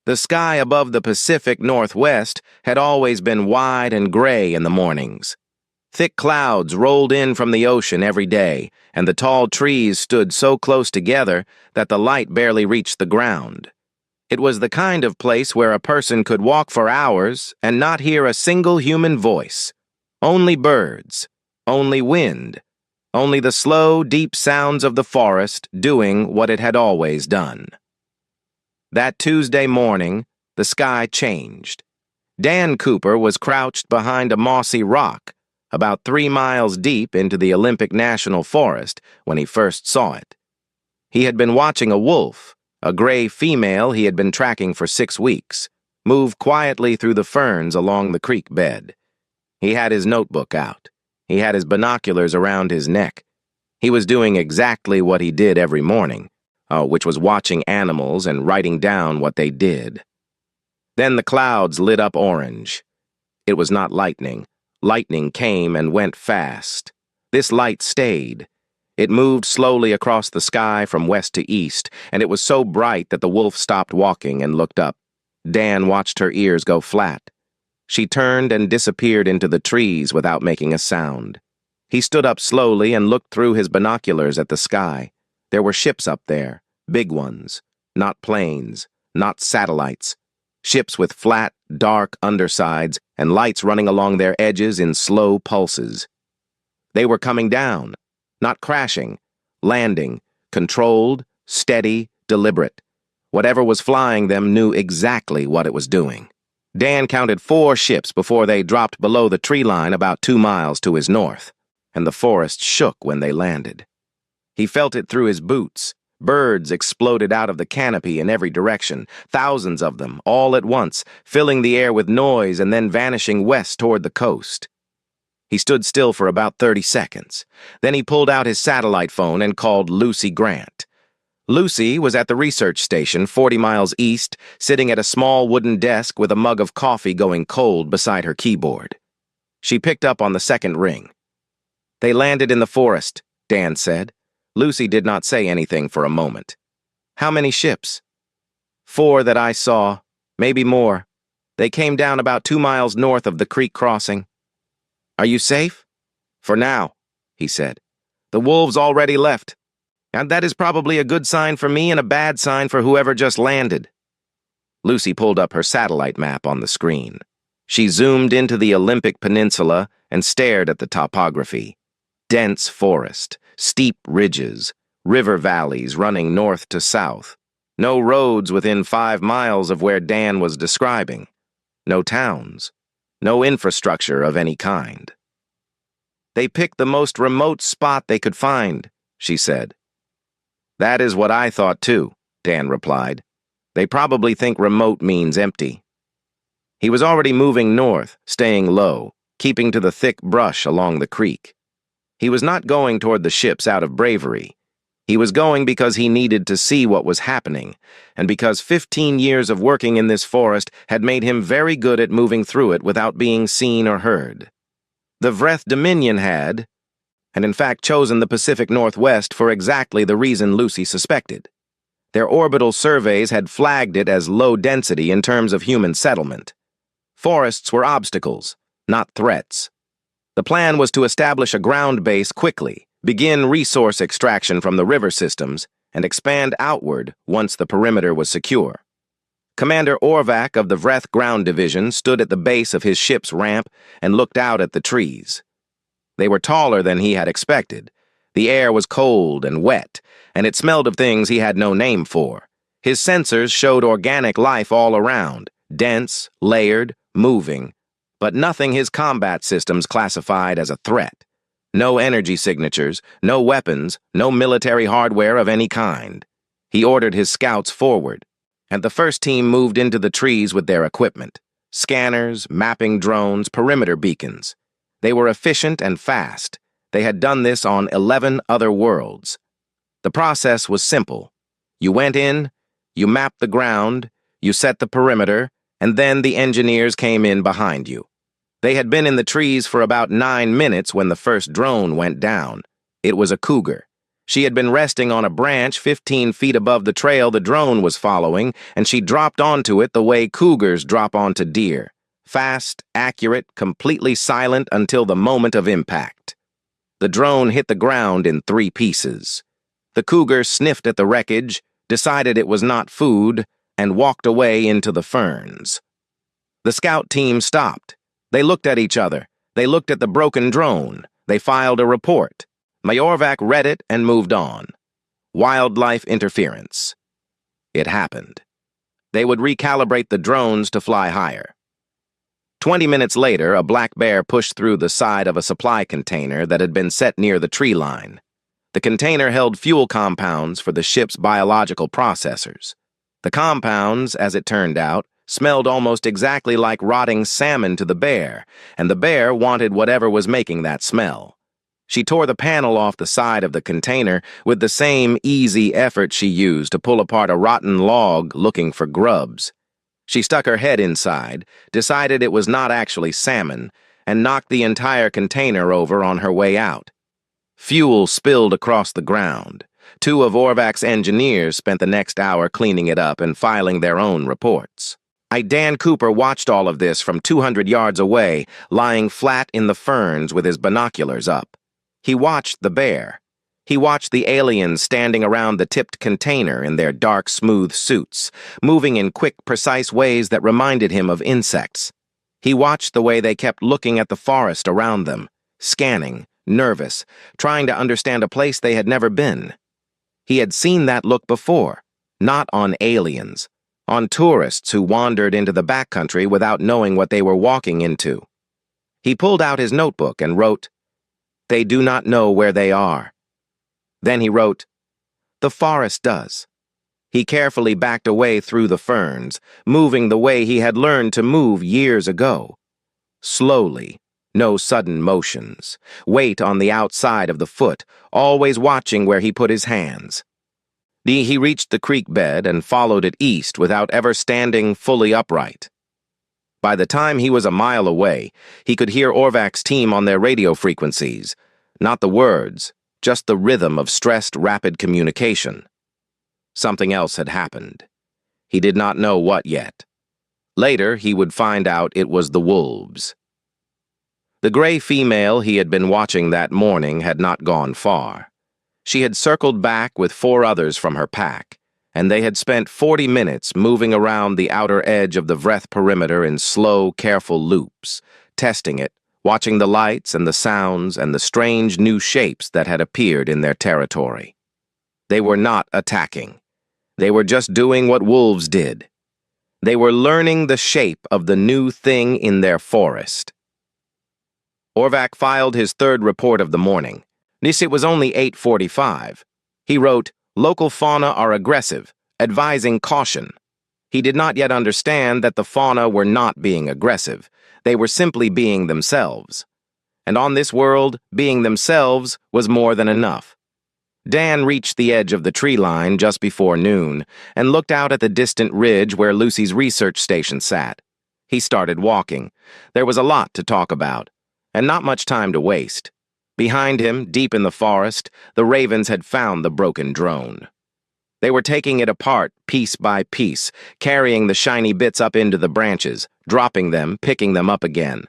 The sky above the Pacific Northwest had always been wide and gray in the mornings. Thick clouds rolled in from the ocean every day, and the tall trees stood so close together that the light barely reached the ground. It was the kind of place where a person could walk for hours and not hear a single human voice. Only birds, only wind, only the slow, deep sounds of the forest doing what it had always done. That Tuesday morning, the sky changed. Dan Cooper was crouched behind a mossy rock, about 3 miles deep into the Olympic National Forest when he first saw it. He had been watching a wolf, a gray female he had been tracking for 6 weeks, move quietly through the ferns along the creek bed. He had his notebook out. He had his binoculars around his neck. He was doing exactly what he did every morning, which was watching animals and writing down what they did. Then the clouds lit up orange. It was not lightning. Lightning came and went fast. This light stayed. It moved slowly across the sky from west to east, and it was so bright that the wolf stopped walking and looked up. Dan watched her ears go flat. She turned and disappeared into the trees without making a sound. He stood up slowly and looked through his binoculars at the sky. There were ships up there, big ones, not planes, not satellites. Ships with flat, dark undersides and lights running along their edges in slow pulses. They were coming down, not crashing, landing, controlled, steady, deliberate. Whatever was flying them knew exactly what it was doing. Dan counted 4 ships before they dropped below the tree line about 2 miles to his north, and the forest shook when they landed. He felt it through his boots. Birds exploded out of the canopy in every direction, thousands of them, all at once, filling the air with noise and then vanishing west toward the coast. He stood still for about 30 seconds. Then he pulled out his satellite phone and called Lucy Grant. Lucy was at the research station 40 miles east, sitting at a small wooden desk with a mug of coffee going cold beside her keyboard. She picked up on the second ring. "They landed in the forest," Dan said. Lucy did not say anything for a moment. "How many ships?" "4 that I saw, maybe more. They came down about 2 miles north of the creek crossing." "Are you safe?" "For now," he said. "The wolves already left. And that is probably a good sign for me and a bad sign for whoever just landed." Lucy pulled up her satellite map on the screen. She zoomed into the Olympic Peninsula and stared at the topography. Dense forest, steep ridges, river valleys running north to south. No roads within 5 miles of where Dan was describing. No towns. No infrastructure of any kind. "They picked the most remote spot they could find," she said. "That is what I thought too," Dan replied. "They probably think remote means empty." He was already moving north, staying low, keeping to the thick brush along the creek. He was not going toward the ships out of bravery. He was going because he needed to see what was happening, and because 15 years of working in this forest had made him very good at moving through it without being seen or heard. The Vreth Dominion had, and in fact chosen the Pacific Northwest for exactly the reason Lucy suspected. Their orbital surveys had flagged it as low density in terms of human settlement. Forests were obstacles, not threats. The plan was to establish a ground base quickly, begin resource extraction from the river systems, and expand outward once the perimeter was secure. Commander Orvac of the Vreth Ground Division stood at the base of his ship's ramp and looked out at the trees. They were taller than he had expected. The air was cold and wet, and it smelled of things he had no name for. His sensors showed organic life all around, dense, layered, moving, but nothing his combat systems classified as a threat. No energy signatures, no weapons, no military hardware of any kind. He ordered his scouts forward, and the first team moved into the trees with their equipment. Scanners, mapping drones, perimeter beacons. They were efficient and fast. They had done this on 11 other worlds. The process was simple. You went in, you mapped the ground, you set the perimeter, and then the engineers came in behind you. They had been in the trees for about 9 minutes when the first drone went down. It was a Cougar. She had been resting on a branch 15 feet above the trail the drone was following, and she dropped onto it the way cougars drop onto deer. Fast, accurate, completely silent until the moment of impact. The drone hit the ground in 3 pieces. The cougar sniffed at the wreckage, decided it was not food, and walked away into the ferns. The scout team stopped. They looked at each other. They looked at the broken drone. They filed a report. Mayorvac read it and moved on. Wildlife interference. It happened. They would recalibrate the drones to fly higher. 20 minutes later, a black bear pushed through the side of a supply container that had been set near the tree line. The container held fuel compounds for the ship's biological processors. The compounds, as it turned out, smelled almost exactly like rotting salmon to the bear, and the bear wanted whatever was making that smell. She tore the panel off the side of the container with the same easy effort she used to pull apart a rotten log looking for grubs. She stuck her head inside, decided it was not actually salmon, and knocked the entire container over on her way out. Fuel spilled across the ground. 2 of Orvac's engineers spent the next hour cleaning it up and filing their own reports. Dan Cooper watched all of this from 200 yards away, lying flat in the ferns with his binoculars up. He watched the bear. He watched the aliens standing around the tipped container in their dark, smooth suits, moving in quick, precise ways that reminded him of insects. He watched the way they kept looking at the forest around them, scanning, nervous, trying to understand a place they had never been. He had seen that look before, not on aliens, on tourists who wandered into the backcountry without knowing what they were walking into. He pulled out his notebook and wrote, "They do not know where they are." Then he wrote, "The forest does." He carefully backed away through the ferns, moving the way he had learned to move years ago. Slowly, no sudden motions, weight on the outside of the foot, always watching where he put his hands. He reached the creek bed and followed it east without ever standing fully upright. By the time he was a mile away, he could hear Orvac's team on their radio frequencies, not the words, just the rhythm of stressed, rapid communication. Something else had happened. He did not know what yet. Later, he would find out it was the wolves. The gray female he had been watching that morning had not gone far. She had circled back with 4 others from her pack, and they had spent 40 minutes moving around the outer edge of the Vreth perimeter in slow, careful loops, testing it, watching the lights and the sounds and the strange new shapes that had appeared in their territory. They were not attacking. They were just doing what wolves did. They were learning the shape of the new thing in their forest. Orvac filed his 3rd report of the morning. It was only 8:45. He wrote, "Local fauna are aggressive, advising caution." He did not yet understand that the fauna were not being aggressive. They were simply being themselves. And on this world, being themselves was more than enough. Dan reached the edge of the tree line just before noon and looked out at the distant ridge where Lucy's research station sat. He started walking. There was a lot to talk about, and not much time to waste. Behind him, deep in the forest, the ravens had found the broken drone. They were taking it apart piece by piece, carrying the shiny bits up into the branches, dropping them, picking them up again.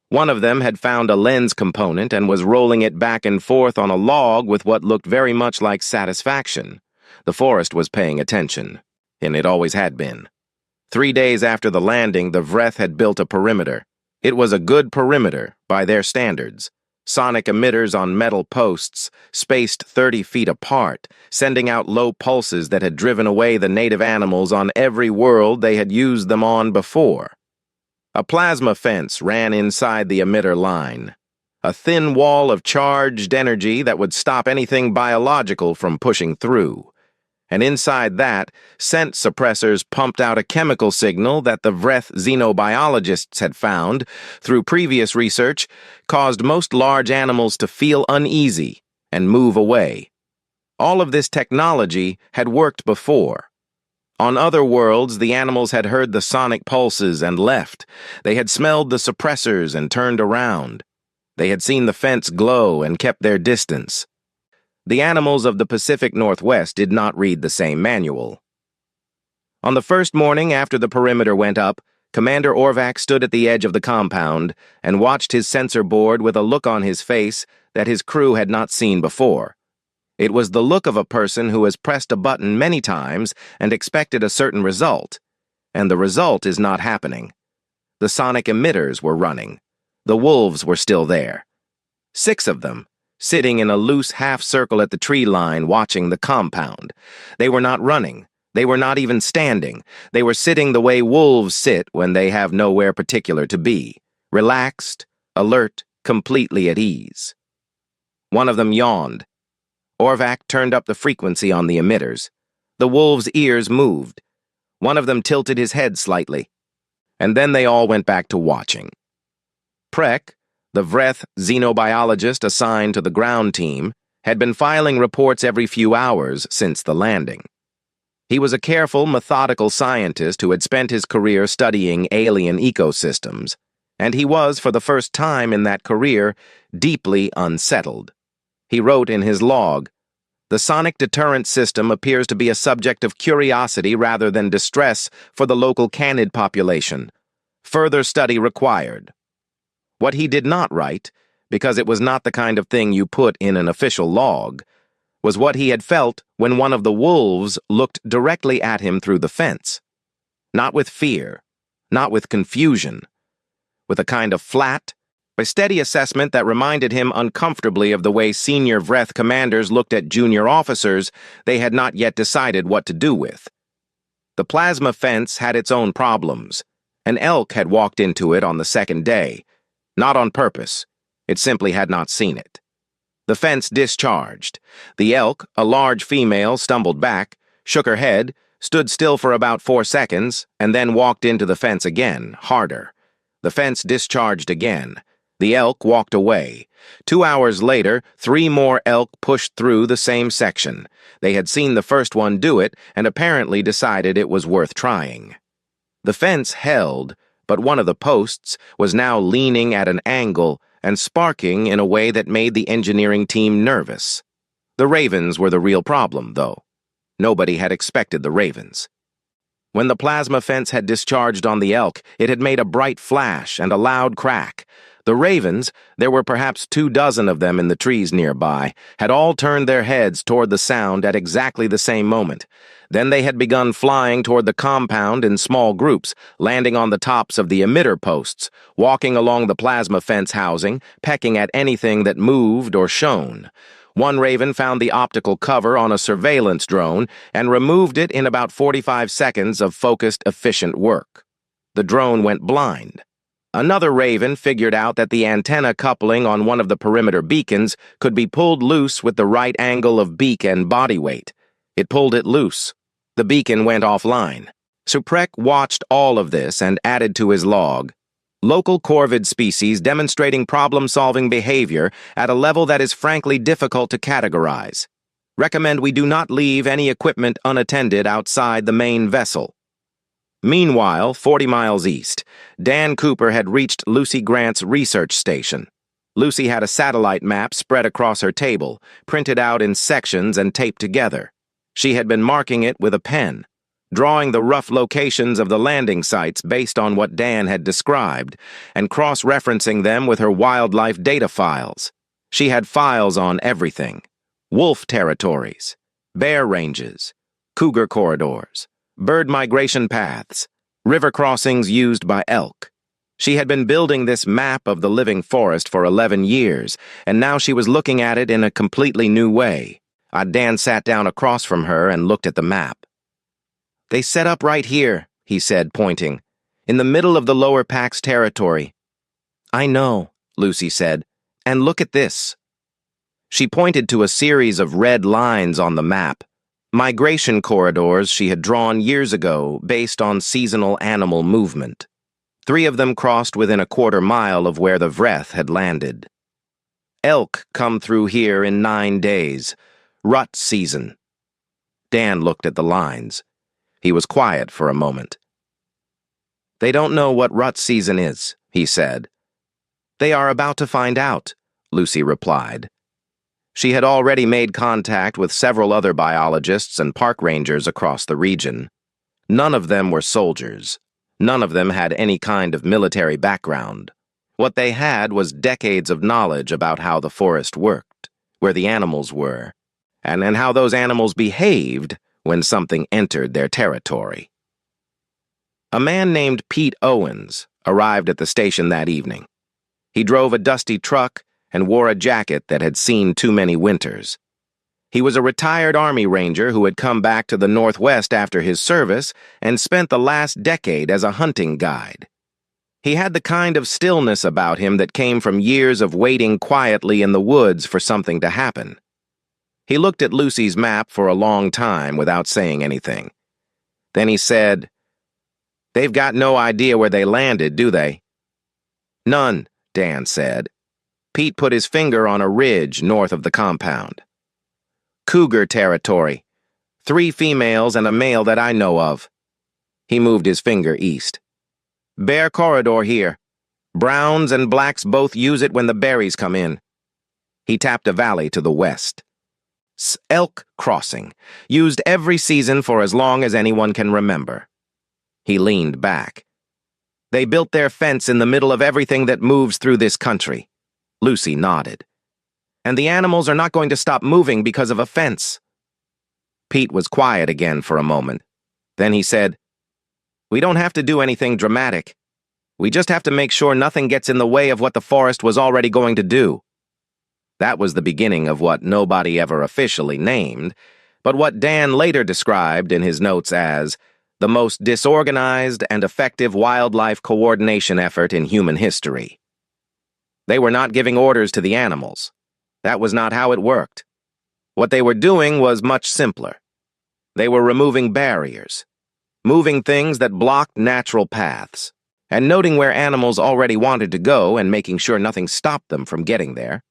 One of them had found a lens component and was rolling it back and forth on a log with what looked very much like satisfaction. The forest was paying attention, and it always had been. 3 days after the landing, the Vreth had built a perimeter. It was a good perimeter, by their standards. Sonic emitters on metal posts, spaced 30 feet apart, sending out low pulses that had driven away the native animals on every world they had used them on before. A plasma fence ran inside the emitter line, a thin wall of charged energy that would stop anything biological from pushing through. And inside that, scent suppressors pumped out a chemical signal that the Vreth xenobiologists had found, through previous research, caused most large animals to feel uneasy and move away. All of this technology had worked before. On other worlds, the animals had heard the sonic pulses and left. They had smelled the suppressors and turned around. They had seen the fence glow and kept their distance. The animals of the Pacific Northwest did not read the same manual. On the first morning after the perimeter went up, Commander Orvac stood at the edge of the compound and watched his sensor board with a look on his face that his crew had not seen before. It was the look of a person who has pressed a button many times and expected a certain result, and the result is not happening. The sonic emitters were running. The wolves were still there. 6 of them, sitting in a loose half-circle at the tree line watching the compound. They were not running. They were not even standing. They were sitting the way wolves sit when they have nowhere particular to be, relaxed, alert, completely at ease. One of them yawned. Orvac turned up the frequency on the emitters. The wolves' ears moved. One of them tilted his head slightly. And then they all went back to watching. Prek, the Vreth xenobiologist assigned to the ground team, had been filing reports every few hours since the landing. He was a careful, methodical scientist who had spent his career studying alien ecosystems, and he was, for the first time in that career, deeply unsettled. He wrote in his log, "The sonic deterrent system appears to be a subject of curiosity rather than distress for the local canid population. Further study required." What he did not write, because it was not the kind of thing you put in an official log, was what he had felt when one of the wolves looked directly at him through the fence. Not with fear, not with confusion, with a kind of flat, a steady assessment that reminded him uncomfortably of the way senior Vreth commanders looked at junior officers they had not yet decided what to do with. The plasma fence had its own problems. An elk had walked into it on the second day. Not on purpose. It simply had not seen it. The fence discharged. The elk, a large female, stumbled back, shook her head, stood still for about 4 seconds, and then walked into the fence again, harder. The fence discharged again. The elk walked away. 2 hours later, 3 more elk pushed through the same section. They had seen the first one do it and apparently decided it was worth trying. The fence held, but one of the posts was now leaning at an angle and sparking in a way that made the engineering team nervous. The ravens were the real problem, though. Nobody had expected the ravens. When the plasma fence had discharged on the elk, it had made a bright flash and a loud crack. The ravens, there were perhaps 24 of them in the trees nearby, had all turned their heads toward the sound at exactly the same moment. Then they had begun flying toward the compound in small groups, landing on the tops of the emitter posts, walking along the plasma fence housing, pecking at anything that moved or shone. One raven found the optical cover on a surveillance drone and removed it in about 45 seconds of focused, efficient work. The drone went blind. Another raven figured out that the antenna coupling on one of the perimeter beacons could be pulled loose with the right angle of beak and body weight. It pulled it loose. The beacon went offline. Suprek watched all of this and added to his log, "Local corvid species demonstrating problem-solving behavior at a level that is frankly difficult to categorize. Recommend we do not leave any equipment unattended outside the main vessel." Meanwhile, 40 miles east, Dan Cooper had reached Lucy Grant's research station. Lucy had a satellite map spread across her table, printed out in sections and taped together. She had been marking it with a pen, drawing the rough locations of the landing sites based on what Dan had described, and cross-referencing them with her wildlife data files. She had files on everything: wolf territories, bear ranges, cougar corridors, bird migration paths, river crossings used by elk. She had been building this map of the living forest for 11 years, and now she was looking at it in a completely new way. Dan sat down across from her and looked at the map. "They set up right here," he said, pointing, "in the middle of the lower Pax territory." "I know," Lucy said, "and look at this." She pointed to a series of red lines on the map. Migration corridors she had drawn years ago based on seasonal animal movement. 3 of them crossed within a quarter mile of where the Vreth had landed. "Elk come through here in 9 days. Rut season." Dan looked at the lines. He was quiet for a moment. "They don't know what rut season is," he said. "They are about to find out," Lucy replied. She had already made contact with several other biologists and park rangers across the region. None of them were soldiers. None of them had any kind of military background. What they had was decades of knowledge about how the forest worked, where the animals were, and how those animals behaved when something entered their territory. A man named Pete Owens arrived at the station that evening. He drove a dusty truck and wore a jacket that had seen too many winters. He was a retired Army Ranger who had come back to the Northwest after his service and spent the last decade as a hunting guide. He had the kind of stillness about him that came from years of waiting quietly in the woods for something to happen. He looked at Lucy's map for a long time without saying anything. Then he said, "They've got no idea where they landed, do they?" "None," Dan said. Pete put his finger on a ridge north of the compound. "Cougar territory. 3 females and a male that I know of." He moved his finger east. "Bear corridor here. Browns and blacks both use it when the berries come in." He tapped a valley to the west. "Elk crossing. Used every season for as long as anyone can remember." He leaned back. "They built their fence in the middle of everything that moves through this country." Lucy nodded. "And the animals are not going to stop moving because of a fence." Pete was quiet again for a moment. Then he said, "We don't have to do anything dramatic. We just have to make sure nothing gets in the way of what the forest was already going to do." That was the beginning of what nobody ever officially named, but what Dan later described in his notes as the most disorganized and effective wildlife coordination effort in human history. They were not giving orders to the animals. That was not how it worked. What they were doing was much simpler. They were removing barriers, moving things that blocked natural paths, and noting where animals already wanted to go and making sure nothing stopped them from getting there.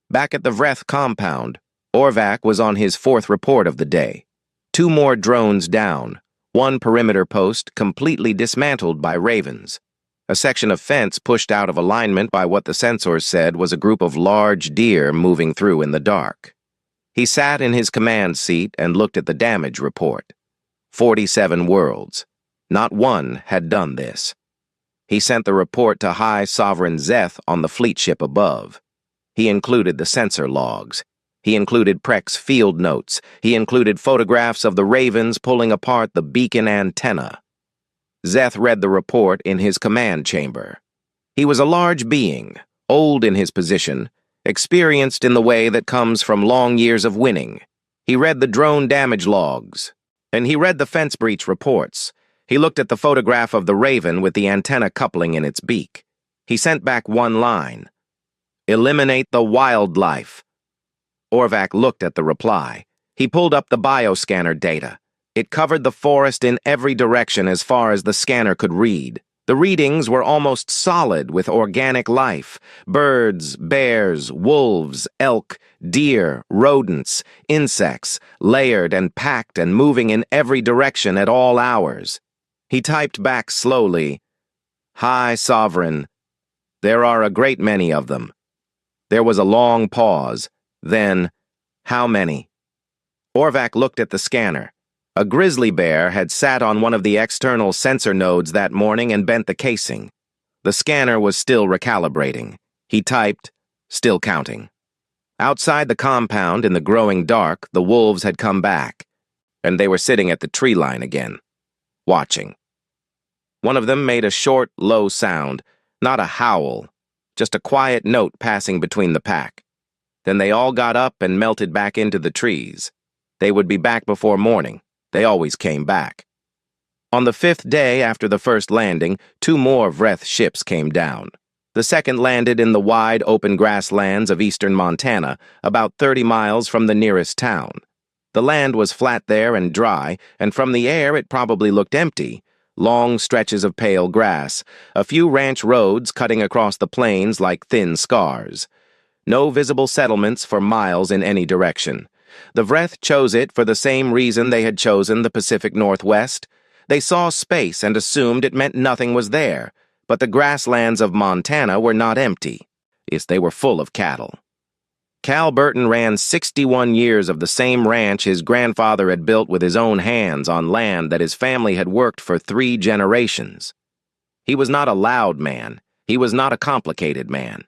Back at the Vreth compound, Orvac was on his 4th report of the day. 2 more drones down, 1 perimeter post completely dismantled by ravens. A section of fence pushed out of alignment by what the sensors said was a group of large deer moving through in the dark. He sat in his command seat and looked at the damage report. 47 worlds. Not one had done this. He sent the report to High Sovereign Zeth on the fleet ship above. He included the sensor logs. He included Preck's field notes. He included photographs of the ravens pulling apart the beacon antenna. Zeth read the report in his command chamber. He was a large being, old in his position, experienced in the way that comes from long years of winning. He read the drone damage logs, and he read the fence breach reports. He looked at the photograph of the raven with the antenna coupling in its beak. He sent back one line: "Eliminate the wildlife." Orvac looked at the reply. He pulled up the bioscanner data. It covered the forest in every direction as far as the scanner could read. The readings were almost solid with organic life: birds, bears, wolves, elk, deer, rodents, insects, layered and packed and moving in every direction at all hours. He typed back slowly, "High Sovereign. There are a great many of them." There was a long pause. Then, "How many?" Orvac looked at the scanner. A grizzly bear had sat on one of the external sensor nodes that morning and bent the casing. The scanner was still recalibrating. He typed, "Still counting." Outside the compound in the growing dark, the wolves had come back, and they were sitting at the tree line again, watching. One of them made a short, low sound, not a howl, just a quiet note passing between the pack. Then they all got up and melted back into the trees. They would be back before morning. They always came back. On the 5th day after the first landing, 2 more Vreth ships came down. The second landed in the wide open grasslands of eastern Montana, about 30 miles from the nearest town. The land was flat there and dry, and from the air it probably looked empty. Long stretches of pale grass, a few ranch roads cutting across the plains like thin scars. No visible settlements for miles in any direction. The Vreth chose it for the same reason they had chosen the Pacific Northwest. They saw space and assumed it meant nothing was there, but the grasslands of Montana were not empty. Yes, they were full of cattle. Cal Burton ran 61 years of the same ranch his grandfather had built with his own hands on land that his family had worked for 3 generations. He was not a loud man. He was not a complicated man.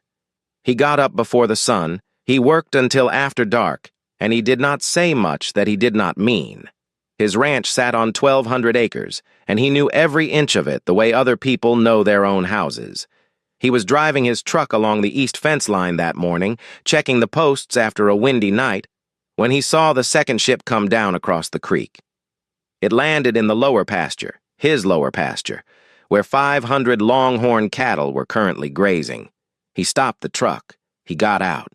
He got up before the sun, he worked until after dark, and he did not say much that he did not mean. His ranch sat on 1,200 acres, and he knew every inch of it the way other people know their own houses. He was driving his truck along the east fence line that morning, checking the posts after a windy night, when he saw the second ship come down across the creek. It landed in the lower pasture, his lower pasture, where 500 longhorn cattle were currently grazing. He stopped the truck. He got out.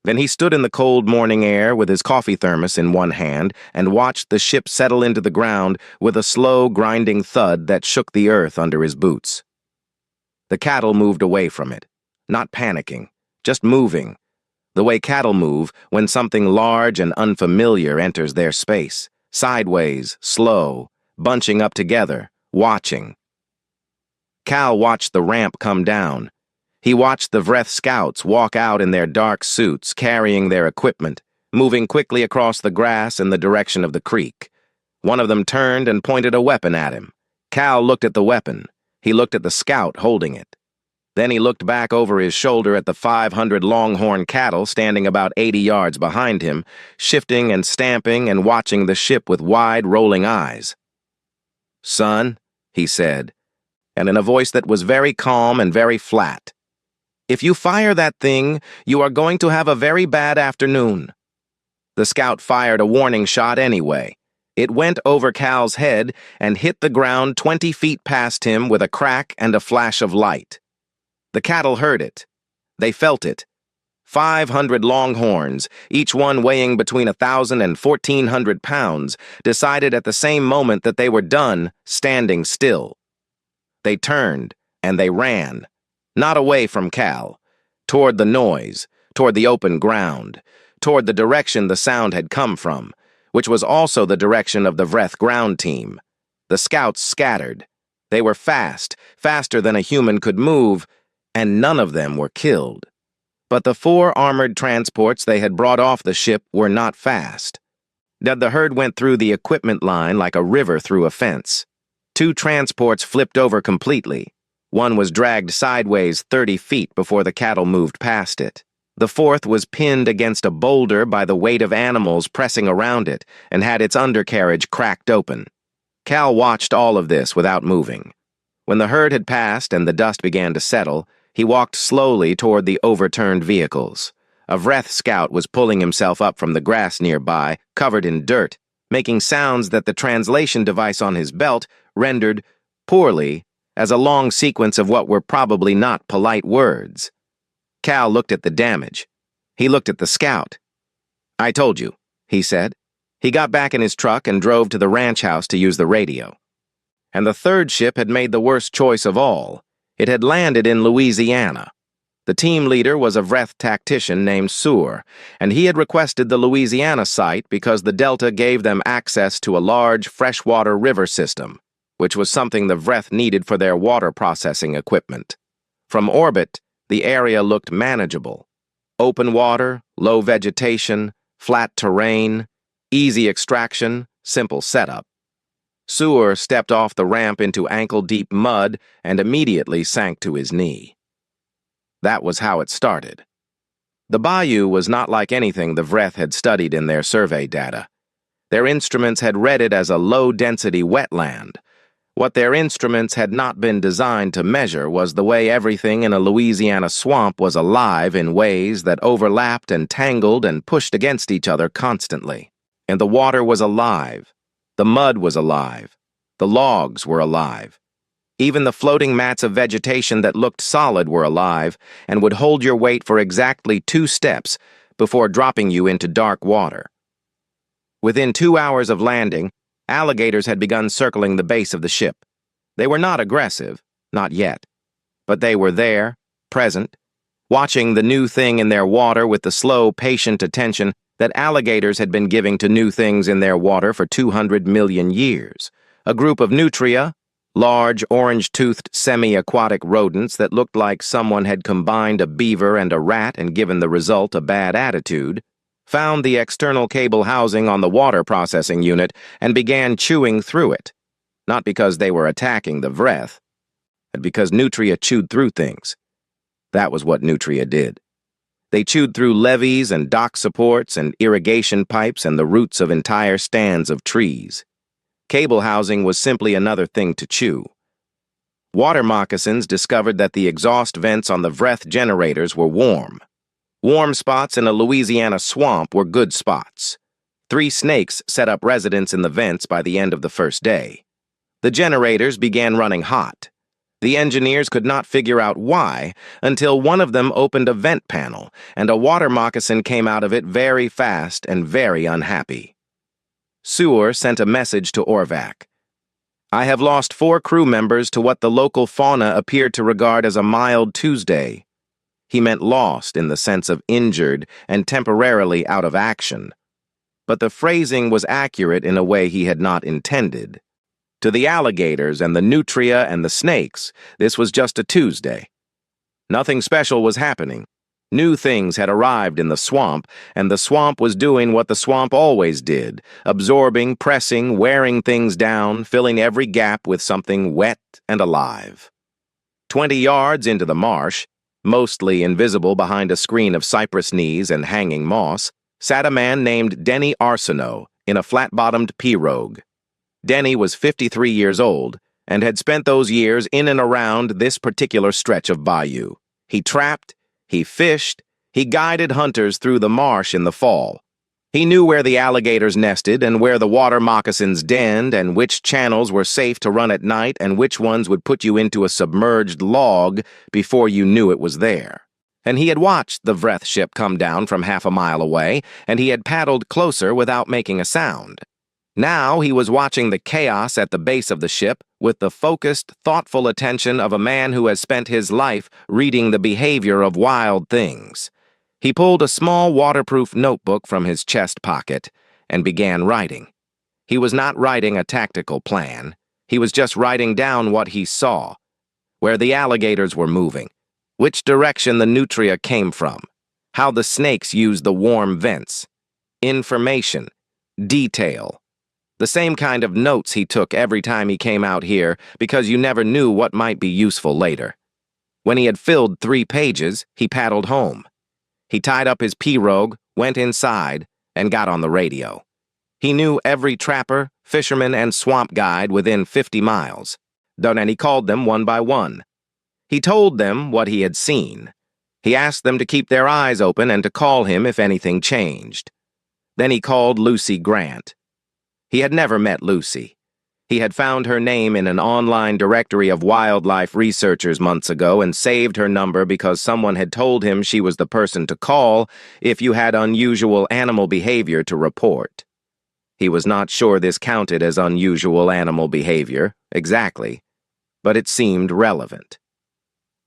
Then he stood in the cold morning air with his coffee thermos in one hand and watched the ship settle into the ground with a slow, grinding thud that shook the earth under his boots. The cattle moved away from it, not panicking, just moving, the way cattle move when something large and unfamiliar enters their space, sideways, slow, bunching up together, watching. Cal watched the ramp come down. He watched the Vreth scouts walk out in their dark suits, carrying their equipment, moving quickly across the grass in the direction of the creek. One of them turned and pointed a weapon at him. Cal looked at the weapon. He looked at the scout holding it. Then he looked back over his shoulder at the 500 longhorn cattle standing about 80 yards behind him, shifting and stamping and watching the ship with wide, rolling eyes. "Son," he said, and in a voice that was very calm and very flat, "if you fire that thing, you are going to have a very bad afternoon." The scout fired a warning shot anyway. It went over Cal's head and hit the ground 20 feet past him with a crack and a flash of light. The cattle heard it. They felt it. 500 longhorns, each one weighing between 1,000 and 1,400 pounds, decided at the same moment that they were done standing still. They turned and they ran. Not away from Cal, toward the noise, toward the open ground, toward the direction the sound had come from, which was also the direction of the Vreth ground team. The scouts scattered. They were fast, faster than a human could move, and none of them were killed. But the 4 armored transports they had brought off the ship were not fast. The herd went through the equipment line like a river through a fence. 2 transports flipped over completely. One was dragged sideways 30 feet before the cattle moved past it. The 4th was pinned against a boulder by the weight of animals pressing around it and had its undercarriage cracked open. Cal watched all of this without moving. When the herd had passed and the dust began to settle, he walked slowly toward the overturned vehicles. A Vreth scout was pulling himself up from the grass nearby, covered in dirt, making sounds that the translation device on his belt rendered poorly as a long sequence of what were probably not polite words. Cal looked at the damage. He looked at the scout. "I told you," he said. He got back in his truck and drove to the ranch house to use the radio. And the 3rd ship had made the worst choice of all. It had landed in Louisiana. The team leader was a Vreth tactician named Sur, and he had requested the Louisiana site because the Delta gave them access to a large freshwater river system, which was something the Vreth needed for their water processing equipment. From orbit, the area looked manageable. Open water, low vegetation, flat terrain, easy extraction, simple setup. Sur stepped off the ramp into ankle-deep mud and immediately sank to his knee. That was how it started. The bayou was not like anything the Vreth had studied in their survey data. Their instruments had read it as a low-density wetland. What their instruments had not been designed to measure was the way everything in a Louisiana swamp was alive in ways that overlapped and tangled and pushed against each other constantly. And the water was alive. The mud was alive. The logs were alive. Even the floating mats of vegetation that looked solid were alive and would hold your weight for exactly 2 steps before dropping you into dark water. Within 2 hours of landing, alligators had begun circling the base of the ship. They were not aggressive, not yet, but they were there, present, watching the new thing in their water with the slow, patient attention that alligators had been giving to new things in their water for 200 million years. A group of nutria, Large, orange-toothed, semi-aquatic rodents that looked like someone had combined a beaver and a rat and given the result a bad attitude, found the external cable housing on the water processing unit and began chewing through it, not because they were attacking the Vreth, but because Nutria chewed through things. That was what Nutria did. They chewed through levees and dock supports and irrigation pipes and the roots of entire stands of trees. Cable housing was simply another thing to chew. Water moccasins discovered that the exhaust vents on the Vreth generators were warm. Warm spots in a Louisiana swamp were good spots. 3 snakes set up residence in the vents by the end of the first day. The generators began running hot. The engineers could not figure out why until one of them opened a vent panel, and a water moccasin came out of it very fast and very unhappy. Seward sent a message to Orvac. I have lost 4 crew members to what the local fauna appeared to regard as a mild Tuesday. He meant lost in the sense of injured and temporarily out of action. But the phrasing was accurate in a way he had not intended. To the alligators and the nutria and the snakes, this was just a Tuesday. Nothing special was happening. New things had arrived in the swamp, and the swamp was doing what the swamp always did, absorbing, pressing, wearing things down, filling every gap with something wet and alive. 20 yards into the marsh, mostly invisible behind a screen of cypress knees and hanging moss, sat a man named Denny Arsenault in a flat-bottomed pirogue. Denny was 53 years old and had spent those years in and around this particular stretch of bayou. He trapped, he fished, he guided hunters through the marsh in the fall. He knew where the alligators nested and where the water moccasins denned and which channels were safe to run at night and which ones would put you into a submerged log before you knew it was there. And he had watched the Vreth ship come down from half a mile away, and he had paddled closer without making a sound. Now he was watching the chaos at the base of the ship with the focused, thoughtful attention of a man who has spent his life reading the behavior of wild things. He pulled a small waterproof notebook from his chest pocket and began writing. He was not writing a tactical plan. He was just writing down what he saw, where the alligators were moving, which direction the nutria came from, how the snakes used the warm vents, information, detail. The same kind of notes he took every time he came out here because you never knew what might be useful later. When he had filled 3 pages, he paddled home. He tied up his pirogue, went inside, and got on the radio. He knew every trapper, fisherman, and swamp guide within 50 miles. And he called them one by one. He told them what he had seen. He asked them to keep their eyes open and to call him if anything changed. Then he called Lucy Grant. He had never met Lucy. He had found her name in an online directory of wildlife researchers months ago and saved her number because someone had told him she was the person to call if you had unusual animal behavior to report. He was not sure this counted as unusual animal behavior, exactly, but it seemed relevant.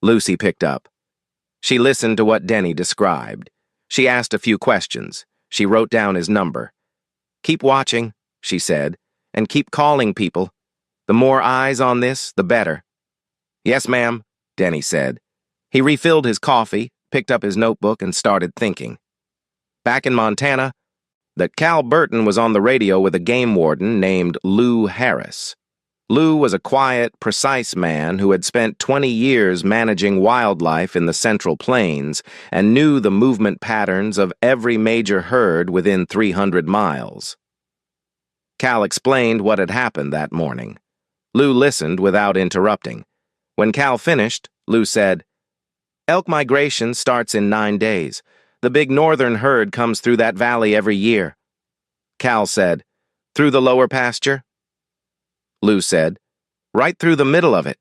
Lucy picked up. She listened to what Denny described. She asked a few questions. She wrote down his number. Keep watching, she said, and keep calling people. The more eyes on this, the better. Yes, ma'am, Denny said. He refilled his coffee, picked up his notebook, and started thinking. Back in Montana, that Cal Burton was on the radio with a game warden named Lou Harris. Lou was a quiet, precise man who had spent 20 years managing wildlife in the Central Plains and knew the movement patterns of every major herd within 300 miles. Cal explained what had happened that morning. Lou listened without interrupting. When Cal finished, Lou said, Elk migration starts in 9 days. The big northern herd comes through that valley every year. Cal said, Through the lower pasture? Lou said, Right through the middle of it.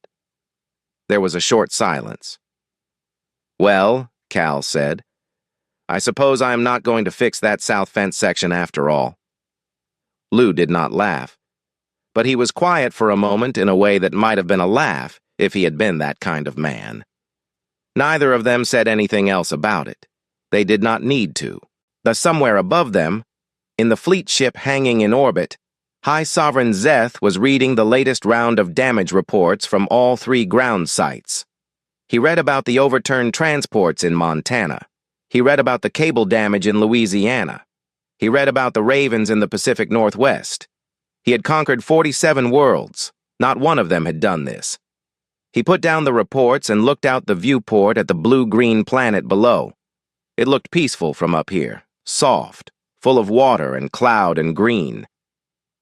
There was a short silence. Well, Cal said, I suppose I am not going to fix that south fence section after all. Lou did not laugh, but he was quiet for a moment in a way that might have been a laugh if he had been that kind of man. Neither of them said anything else about it. They did not need to. Somewhere above them, in the fleet ship hanging in orbit, High Sovereign Zeth was reading the latest round of damage reports from all 3 ground sites. He read about the overturned transports in Montana. He read about the cable damage in Louisiana. He read about the Ravens in the Pacific Northwest. He had conquered 47 worlds. Not one of them had done this. He put down the reports and looked out the viewport at the blue-green planet below. It looked peaceful from up here, soft, full of water and cloud and green.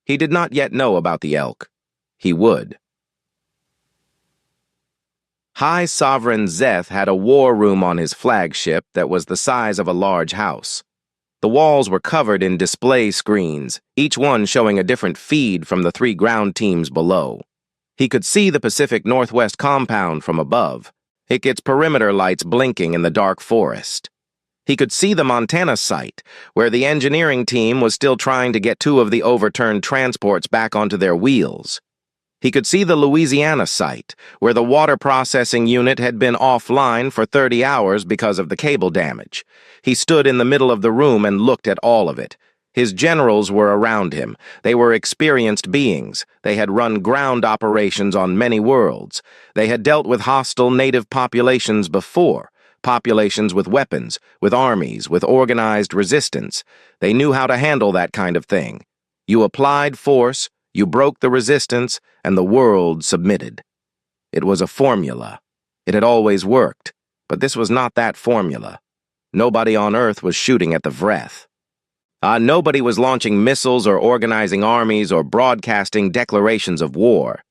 He did not yet know about the elk. He would. High Sovereign Zeth had a war room on his flagship that was the size of a large house. The walls were covered in display screens, each one showing a different feed from the 3 ground teams below. He could see the Pacific Northwest compound from above, its perimeter lights blinking in the dark forest. He could see the Montana site, where the engineering team was still trying to get 2 of the overturned transports back onto their wheels. He could see the Louisiana site, where the water processing unit had been offline for 30 hours because of the cable damage. He stood in the middle of the room and looked at all of it. His generals were around him. They were experienced beings. They had run ground operations on many worlds. They had dealt with hostile native populations before, populations with weapons, with armies, with organized resistance. They knew how to handle that kind of thing. You applied force, you broke the resistance, and the world submitted. It was a formula. It had always worked, but this was not that formula. Nobody on Earth was shooting at the Vreth. Nobody was launching missiles or organizing armies or broadcasting declarations of war.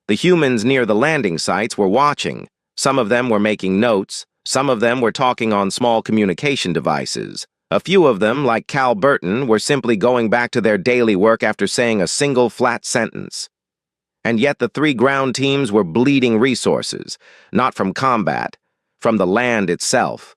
The humans near the landing sites were watching. Some of them were making notes. Some of them were talking on small communication devices. A few of them, like Cal Burton, were simply going back to their daily work after saying a single flat sentence. And yet the 3 ground teams were bleeding resources, not from combat, from the land itself.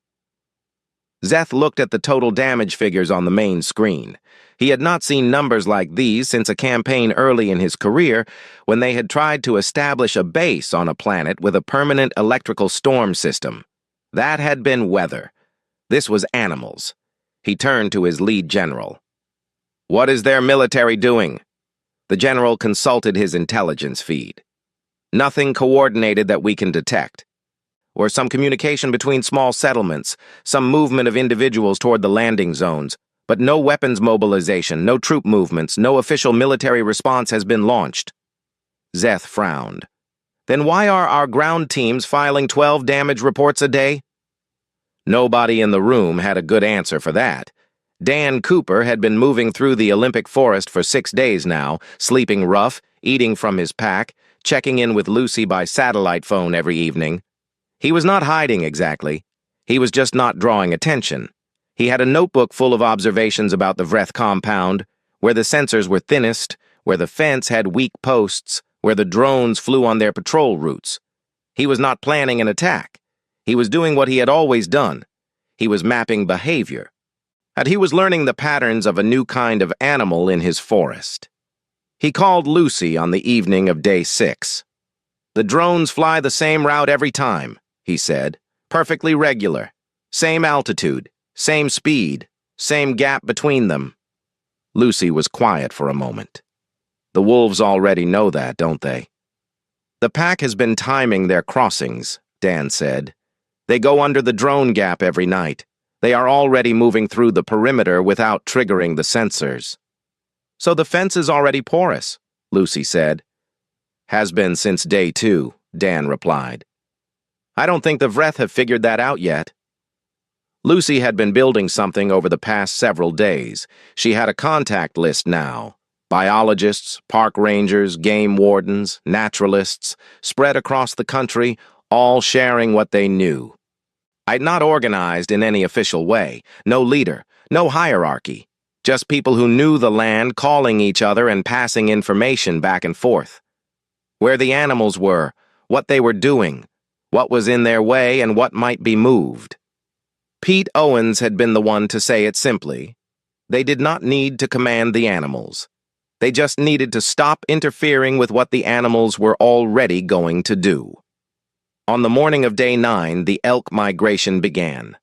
Zeth looked at the total damage figures on the main screen. He had not seen numbers like these since a campaign early in his career when they had tried to establish a base on a planet with a permanent electrical storm system. That had been weather. This was animals. He turned to his lead general. "What is their military doing?" The general consulted his intelligence feed. "Nothing coordinated that we can detect. Or some communication between small settlements, some movement of individuals toward the landing zones, but no weapons mobilization, no troop movements, no official military response has been launched." Zeth frowned. "Then why are our ground teams filing 12 damage reports a day?" Nobody in the room had a good answer for that. Dan Cooper had been moving through the Olympic forest for 6 days now, sleeping rough, eating from his pack, checking in with Lucy by satellite phone every evening. He was not hiding exactly. He was just not drawing attention. He had a notebook full of observations about the Vreth compound, where the sensors were thinnest, where the fence had weak posts, where the drones flew on their patrol routes. He was not planning an attack. He was doing what he had always done. He was mapping behavior. And he was learning the patterns of a new kind of animal in his forest. He called Lucy on the evening of day 6. "The drones fly the same route every time," he said. "Perfectly regular. Same altitude, same speed, same gap between them." Lucy was quiet for a moment. "The wolves already know that, don't they?" "The pack has been timing their crossings," Dan said. "They go under the drone gap every night. They are already moving through the perimeter without triggering the sensors." "So the fence is already porous," Lucy said. "Has been since day 2, Dan replied. "I don't think the Vreth have figured that out yet." Lucy had been building something over the past several days. She had a contact list now. Biologists, park rangers, game wardens, naturalists, spread across the country, all sharing what they knew. I'd not organized in any official way. No leader, no hierarchy. Just people who knew the land calling each other and passing information back and forth. Where the animals were, what they were doing, what was in their way and what might be moved. Pete Owens had been the one to say it simply. They did not need to command the animals. They just needed to stop interfering with what the animals were already going to do. On the morning of day 9, the elk migration began.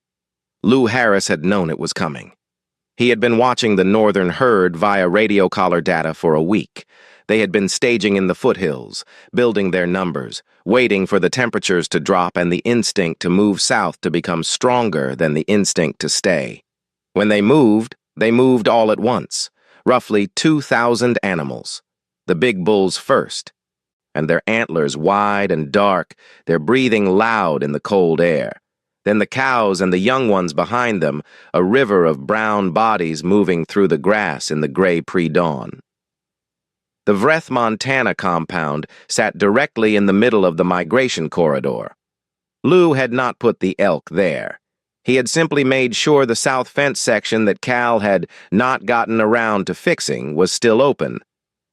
Lou Harris had known it was coming. He had been watching the northern herd via radio collar data for a week. They had been staging in the foothills, building their numbers, waiting for the temperatures to drop and the instinct to move south to become stronger than the instinct to stay. When they moved all at once, roughly 2,000 animals. The big bulls first, and their antlers wide and dark, their breathing loud in the cold air. Then the cows and the young ones behind them, a river of brown bodies moving through the grass in the gray pre-dawn. The Vreth, Montana compound sat directly in the middle of the migration corridor. Lou had not put the elk there. He had simply made sure the south fence section that Cal had not gotten around to fixing was still open,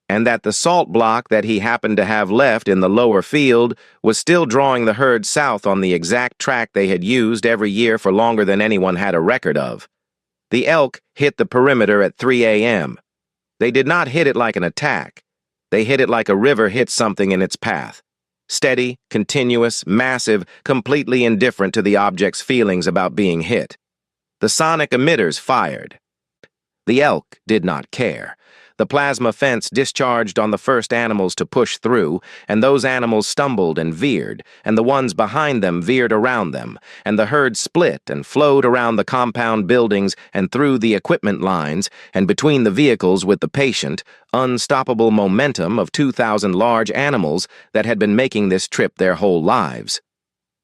and that the salt block that he happened to have left in the lower field was still drawing the herd south on the exact track they had used every year for longer than anyone had a record of. The elk hit the perimeter at 3 a.m. They did not hit it like an attack. They hit it like a river hits something in its path. Steady, continuous, massive, completely indifferent to the object's feelings about being hit. The sonic emitters fired. The elk did not care. The plasma fence discharged on the first animals to push through, and those animals stumbled and veered, and the ones behind them veered around them, and the herd split and flowed around the compound buildings and through the equipment lines and between the vehicles with the patient, unstoppable momentum of 2,000 large animals that had been making this trip their whole lives.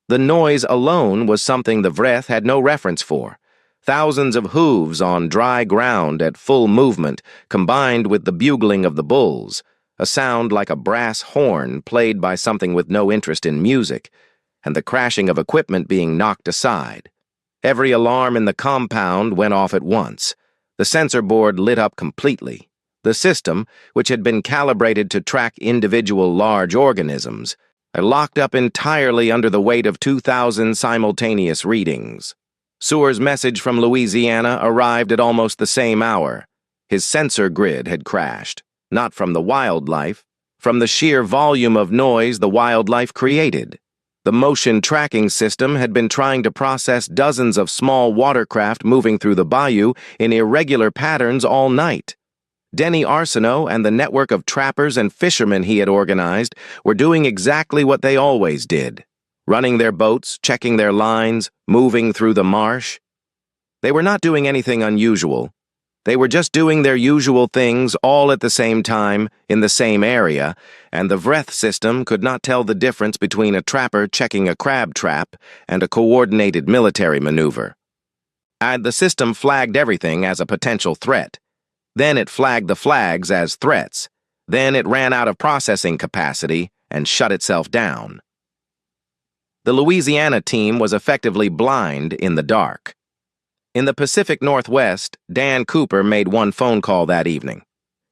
The noise alone was something the Vreth had no reference for. Thousands of hooves on dry ground at full movement, combined with the bugling of the bulls, a sound like a brass horn played by something with no interest in music, and the crashing of equipment being knocked aside. Every alarm in the compound went off at once. The sensor board lit up completely. The system, which had been calibrated to track individual large organisms, locked up entirely under the weight of 2,000 simultaneous readings. Sewer's message from Louisiana arrived at almost the same hour. His sensor grid had crashed, not from the wildlife, from the sheer volume of noise the wildlife created. The motion tracking system had been trying to process dozens of small watercraft moving through the bayou in irregular patterns all night. Denny Arsenault and the network of trappers and fishermen he had organized were doing exactly what they always did. Running their boats, checking their lines, moving through the marsh. They were not doing anything unusual. They were just doing their usual things all at the same time, in the same area, and the Vreth system could not tell the difference between a trapper checking a crab trap and a coordinated military maneuver. The system flagged everything as a potential threat. Then it flagged the flags as threats. Then it ran out of processing capacity and shut itself down. The Louisiana team was effectively blind in the dark. In the Pacific Northwest, Dan Cooper made one phone call that evening.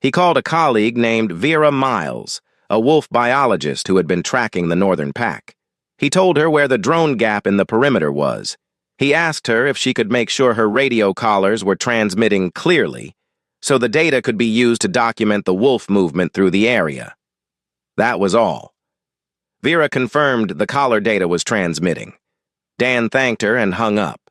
He called a colleague named Vera Miles, a wolf biologist who had been tracking the northern pack. He told her where the drone gap in the perimeter was. He asked her if she could make sure her radio collars were transmitting clearly, so the data could be used to document the wolf movement through the area. That was all. Vera confirmed the collar data was transmitting. Dan thanked her and hung up.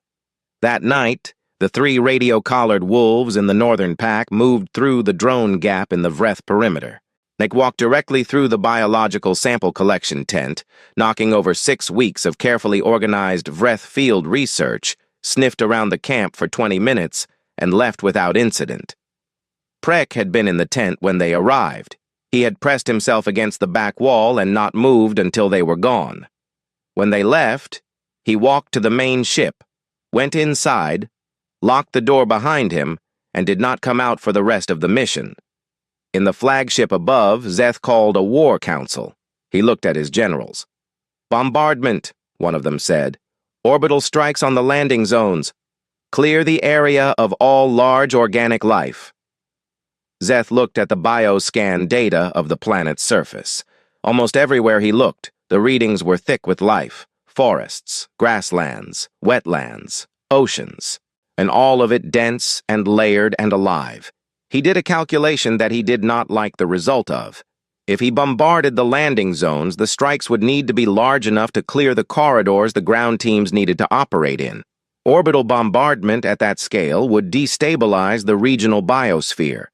That night, the 3 radio-collared wolves in the northern pack moved through the drone gap in the Vreth perimeter. They walked directly through the biological sample collection tent, knocking over 6 weeks of carefully organized Vreth field research, sniffed around the camp for 20 minutes, and left without incident. Prek had been in the tent when they arrived. He had pressed himself against the back wall and not moved until they were gone. When they left, he walked to the main ship, went inside, locked the door behind him, and did not come out for the rest of the mission. In the flagship above, Zeth called a war council. He looked at his generals. "Bombardment," one of them said. "Orbital strikes on the landing zones. Clear the area of all large organic life." Zeth looked at the bioscan data of the planet's surface. Almost everywhere he looked, the readings were thick with life. Forests, grasslands, wetlands, oceans, and all of it dense and layered and alive. He did a calculation that he did not like the result of. If he bombarded the landing zones, the strikes would need to be large enough to clear the corridors the ground teams needed to operate in. Orbital bombardment at that scale would destabilize the regional biosphere.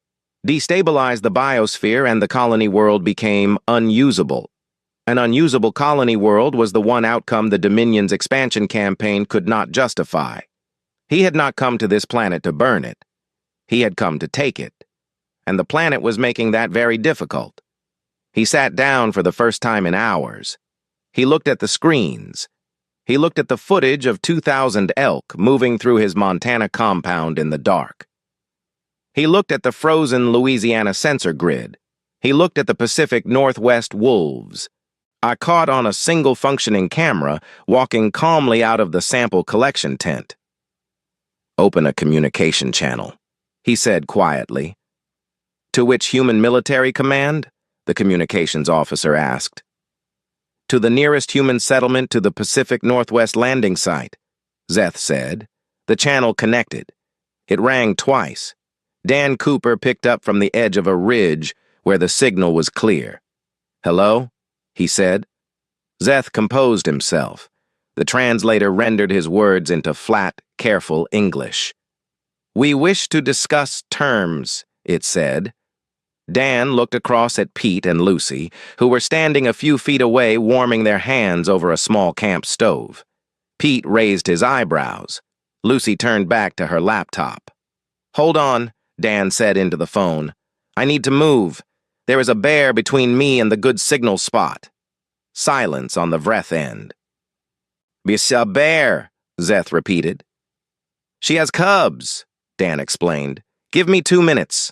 Destabilize the biosphere and the colony world became unusable. An unusable colony world was the one outcome the Dominion's expansion campaign could not justify. He had not come to this planet to burn it. He had come to take it. And the planet was making that very difficult. He sat down for the first time in hours. He looked at the screens. He looked at the footage of 2,000 elk moving through his Montana compound in the dark. He looked at the frozen Louisiana sensor grid. He looked at the Pacific Northwest wolves. I caught on a single functioning camera walking calmly out of the sample collection tent. "Open a communication channel," he said quietly. "To which human military command?" the communications officer asked. "To the nearest human settlement to the Pacific Northwest landing site," Zeth said. The channel connected. It rang twice. Dan Cooper picked up from the edge of a ridge where the signal was clear. "Hello?" he said. Zeth composed himself. The translator rendered his words into flat, careful English. "We wish to discuss terms," it said. Dan looked across at Pete and Lucy, who were standing a few feet away warming their hands over a small camp stove. Pete raised his eyebrows. Lucy turned back to her laptop. "Hold on," Dan said into the phone. "I need to move. There is a bear between me and the good signal spot." Silence on the Vreth end. "It's a bear," Zeth repeated. "She has cubs," Dan explained. "Give me 2 minutes."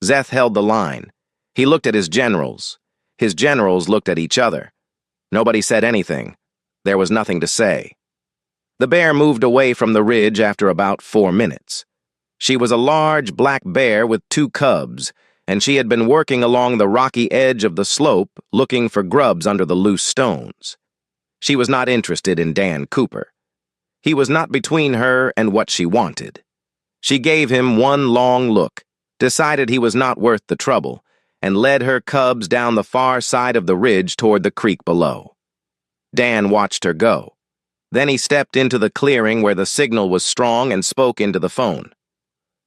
Zeth held the line. He looked at his generals. His generals looked at each other. Nobody said anything. There was nothing to say. The bear moved away from the ridge after about 4 minutes. She was a large black bear with 2 cubs, and she had been working along the rocky edge of the slope looking for grubs under the loose stones. She was not interested in Dan Cooper. He was not between her and what she wanted. She gave him one long look, decided he was not worth the trouble, and led her cubs down the far side of the ridge toward the creek below. Dan watched her go. Then he stepped into the clearing where the signal was strong and spoke into the phone.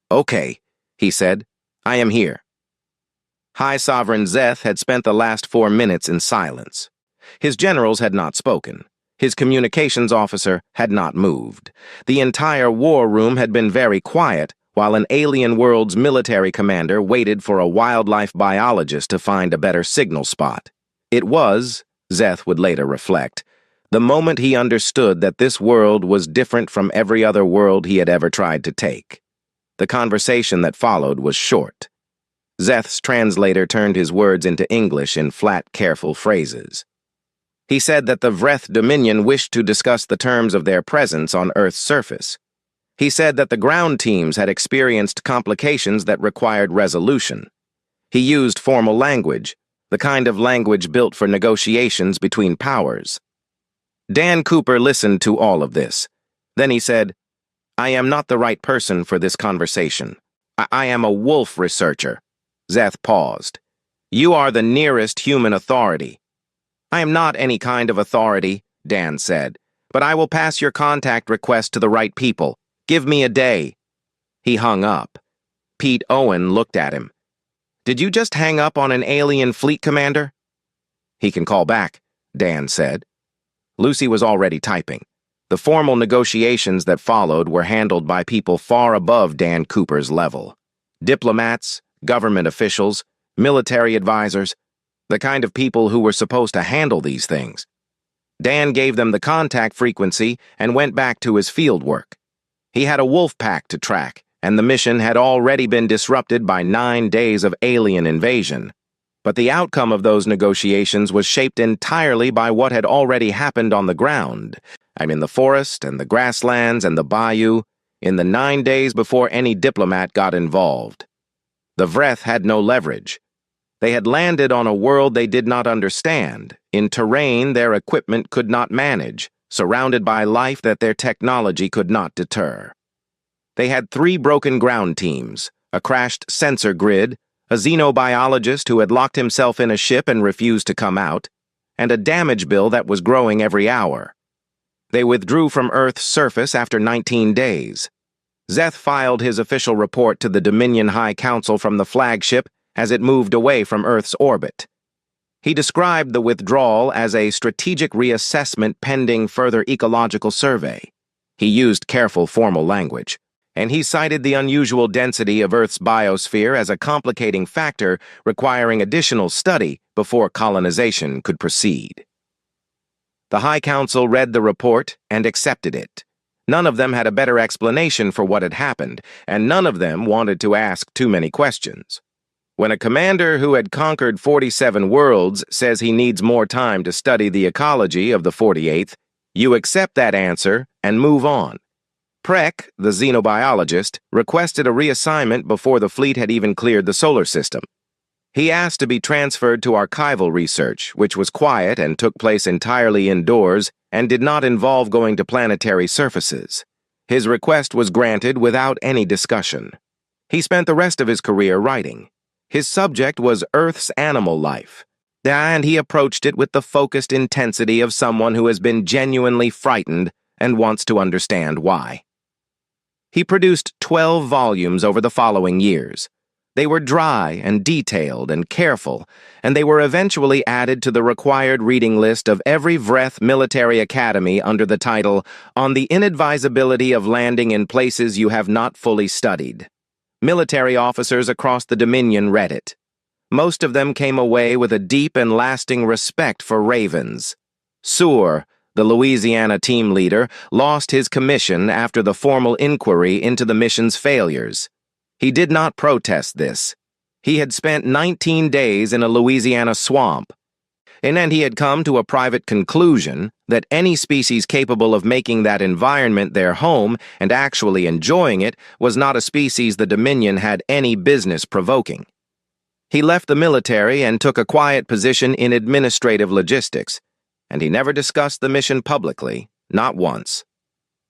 "Okay," he said. "I am here." High Sovereign Zeth had spent the last 4 minutes in silence. His generals had not spoken. His communications officer had not moved. The entire war room had been very quiet, while an alien world's military commander waited for a wildlife biologist to find a better signal spot. It was, Zeth would later reflect, the moment he understood that this world was different from every other world he had ever tried to take. The conversation that followed was short. Zeth's translator turned his words into English in flat, careful phrases. He said that the Vreth Dominion wished to discuss the terms of their presence on Earth's surface. He said that the ground teams had experienced complications that required resolution. He used formal language, the kind of language built for negotiations between powers. Dan Cooper listened to all of this. Then he said, "I am not the right person for this conversation. I am a wolf researcher." Zeth paused. "You are the nearest human authority." "I am not any kind of authority," Dan said, "but I will pass your contact request to the right people. Give me a day." He hung up. Pete Owen looked at him. "Did you just hang up on an alien fleet commander?" "He can call back," Dan said. Lucy was already typing. The formal negotiations that followed were handled by people far above Dan Cooper's level. Diplomats, government officials, military advisors, the kind of people who were supposed to handle these things. Dan gave them the contact frequency and went back to his field work. He had a wolf pack to track, and the mission had already been disrupted by 9 days of alien invasion. But the outcome of those negotiations was shaped entirely by what had already happened on the ground. In the forest and the grasslands and the bayou, in the 9 days before any diplomat got involved. The Vreth had no leverage. They had landed on a world they did not understand, in terrain their equipment could not manage, surrounded by life that their technology could not deter. They had 3 broken ground teams, a crashed sensor grid, a xenobiologist who had locked himself in a ship and refused to come out, and a damage bill that was growing every hour. They withdrew from Earth's surface after 19 days. Zeth filed his official report to the Dominion High Council from the flagship as it moved away from Earth's orbit. He described the withdrawal as a strategic reassessment pending further ecological survey. He used careful formal language, and he cited the unusual density of Earth's biosphere as a complicating factor requiring additional study before colonization could proceed. The High Council read the report and accepted it. None of them had a better explanation for what had happened, and none of them wanted to ask too many questions. When a commander who had conquered 47 worlds says he needs more time to study the ecology of the 48th, you accept that answer and move on. Prek, the xenobiologist, requested a reassignment before the fleet had even cleared the solar system. He asked to be transferred to archival research, which was quiet and took place entirely indoors and did not involve going to planetary surfaces. His request was granted without any discussion. He spent the rest of his career writing. His subject was Earth's animal life, and he approached it with the focused intensity of someone who has been genuinely frightened and wants to understand why. He produced 12 volumes over the following years. They were dry and detailed and careful, and they were eventually added to the required reading list of every Vreth military academy under the title On the Inadvisability of Landing in Places You Have Not Fully Studied. Military officers across the Dominion read it. Most of them came away with a deep and lasting respect for Ravens. Seward, the Louisiana team leader, lost his commission after the formal inquiry into the mission's failures. He did not protest this. He had spent 19 days in a Louisiana swamp, and he had come to a private conclusion that any species capable of making that environment their home and actually enjoying it was not a species the Dominion had any business provoking. He left the military and took a quiet position in administrative logistics, and he never discussed the mission publicly, not once.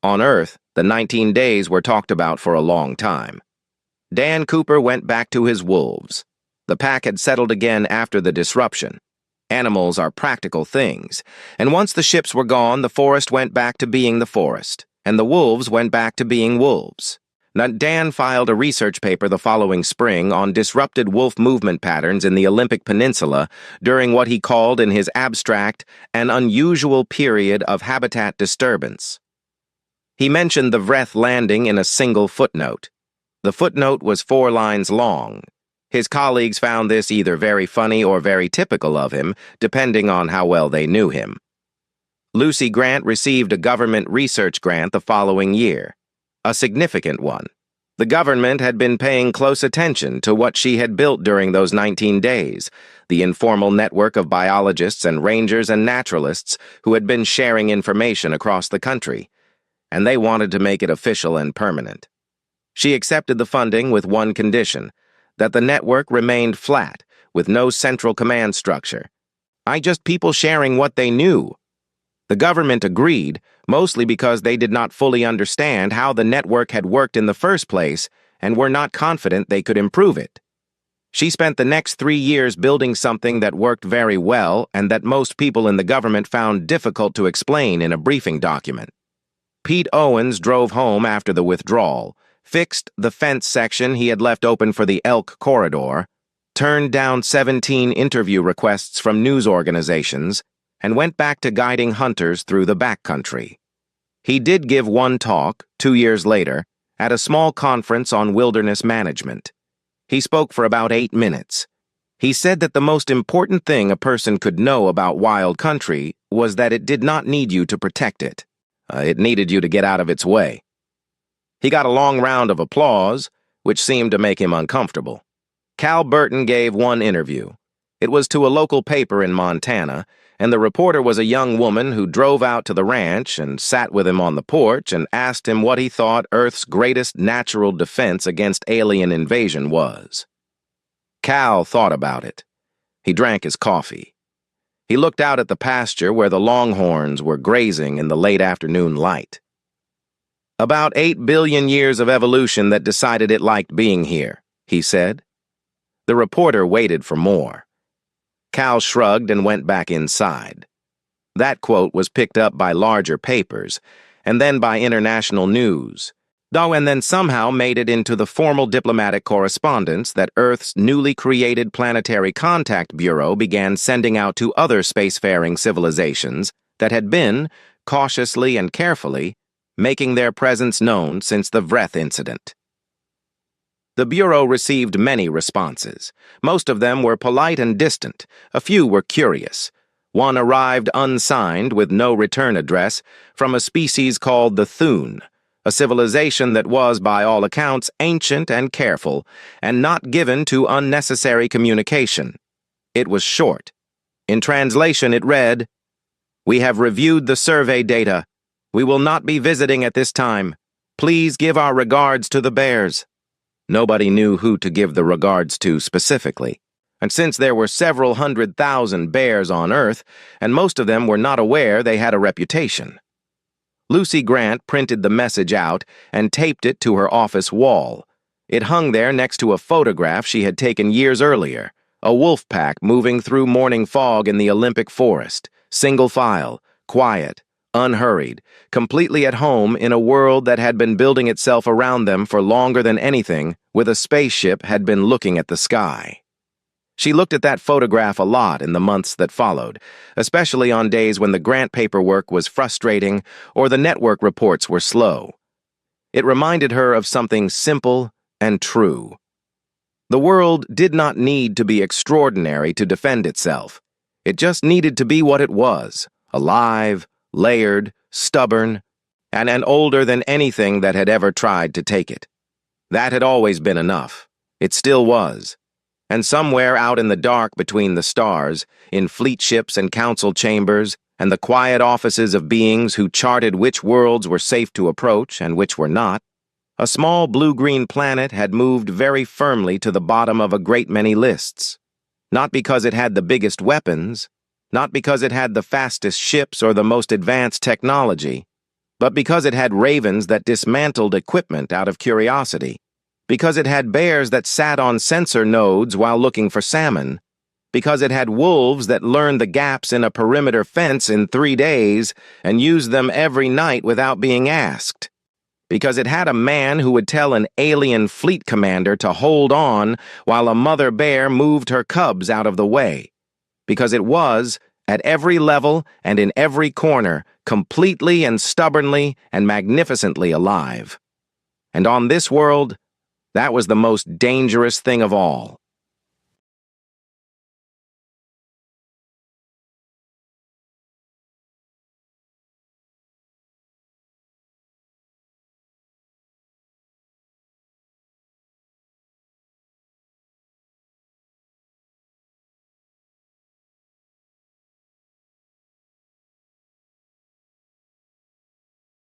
On Earth, the 19 days were talked about for a long time. Dan Cooper went back to his wolves. The pack had settled again after the disruption. Animals are practical things, and once the ships were gone, the forest went back to being the forest, and the wolves went back to being wolves. Now, Dan filed a research paper the following spring on disrupted wolf movement patterns in the Olympic Peninsula during what he called in his abstract an unusual period of habitat disturbance. He mentioned the Vreth landing in a single footnote. The footnote was 4 lines long. His colleagues found this either very funny or very typical of him, depending on how well they knew him. Lucy Grant received a government research grant the following year, a significant one. The government had been paying close attention to what she had built during those 19 days, the informal network of biologists and rangers and naturalists who had been sharing information across the country, and they wanted to make it official and permanent. She accepted the funding with one condition, that the network remained flat, with no central command structure. Just people sharing what they knew. The government agreed, mostly because they did not fully understand how the network had worked in the first place and were not confident they could improve it. She spent the next 3 years building something that worked very well and that most people in the government found difficult to explain in a briefing document. Pete Owens drove home after the withdrawal, fixed the fence section he had left open for the elk corridor, turned down 17 interview requests from news organizations, and went back to guiding hunters through the backcountry. He did give one talk, 2 years later, at a small conference on wilderness management. He spoke for about 8 minutes. He said that the most important thing a person could know about wild country was that it did not need you to protect it. It needed you to get out of its way. He got a long round of applause, which seemed to make him uncomfortable. Cal Burton gave one interview. It was to a local paper in Montana, and the reporter was a young woman who drove out to the ranch and sat with him on the porch and asked him what he thought Earth's greatest natural defense against alien invasion was. Cal thought about it. He drank his coffee. He looked out at the pasture where the longhorns were grazing in the late afternoon light. About 8 billion years of evolution that decided it liked being here, he said. The reporter waited for more. Cal shrugged and went back inside. That quote was picked up by larger papers, and then by international news. And then somehow made it into the formal diplomatic correspondence that Earth's newly created Planetary Contact Bureau began sending out to other spacefaring civilizations that had been, cautiously and carefully, making their presence known since the Vreth incident. The Bureau received many responses. Most of them were polite and distant. A few were curious. One arrived unsigned with no return address from a species called the Thun, a civilization that was, by all accounts, ancient and careful, and not given to unnecessary communication. It was short. In translation, it read, "We have reviewed the survey data. We will not be visiting at this time. Please give our regards to the bears." Nobody knew who to give the regards to specifically, and since there were several 100,000 bears on Earth, and most of them were not aware they had a reputation. Lucy Grant printed the message out and taped it to her office wall. It hung there next to a photograph she had taken years earlier, a wolf pack moving through morning fog in the Olympic forest, single file, quiet, unhurried, completely at home in a world that had been building itself around them for longer than anything with a spaceship had been looking at the sky. She looked at that photograph a lot in the months that followed, especially on days when the grant paperwork was frustrating or the network reports were slow. It reminded her of something simple and true. The world did not need to be extraordinary to defend itself. It just needed to be what it was, alive, layered, stubborn, and older than anything that had ever tried to take it. That had always been enough. It still was. And somewhere out in the dark between the stars, in fleet ships and council chambers, and the quiet offices of beings who charted which worlds were safe to approach and which were not, a small blue-green planet had moved very firmly to the bottom of a great many lists. Not because it had the biggest weapons, not because it had the fastest ships or the most advanced technology, but because it had ravens that dismantled equipment out of curiosity, because it had bears that sat on sensor nodes while looking for salmon, because it had wolves that learned the gaps in a perimeter fence in 3 days and used them every night without being asked, because it had a man who would tell an alien fleet commander to hold on while a mother bear moved her cubs out of the way, because it was, at every level and in every corner, completely and stubbornly and magnificently alive. And on this world, that was the most dangerous thing of all.